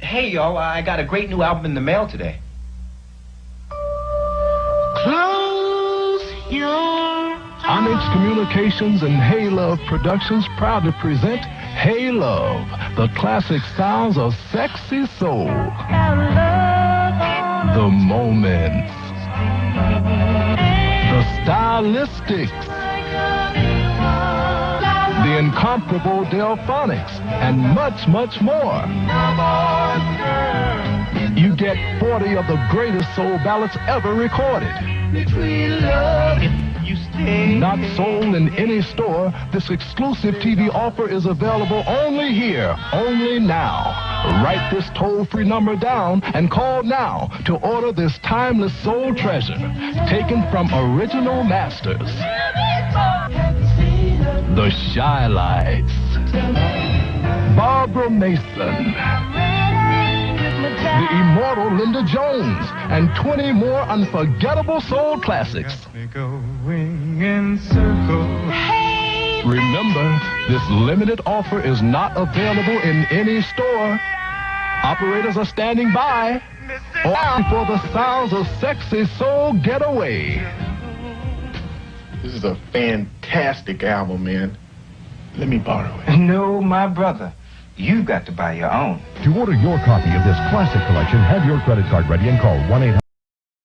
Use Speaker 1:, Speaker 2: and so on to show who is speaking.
Speaker 1: Hey, yo, I got a great new album in the mail today.
Speaker 2: Close your
Speaker 3: Onyx Communications and Hey Love Productions proudly present Hey Love, the classic sounds of sexy soul. The moments, the stylistics, the incomparable Delphonics, and much, much more. You get 40 of the greatest soul ballads ever recorded. Not sold in any store, this exclusive TV offer is available only here, only now. Write this toll-free number down and call now to order this timeless soul treasure, taken from original masters. The Shy Lights, Barbara Mason, the immortal Linda Jones, and 20 more unforgettable soul classics. Remember, this limited offer is not available in any store. Operators are standing by. Or for the sounds of sexy soul getaway.
Speaker 2: This is a fantastic album, man. Let me borrow it.
Speaker 1: No, my brother. You've got to buy your own.
Speaker 4: To order your copy of this classic collection, have your credit card ready and call 1-800.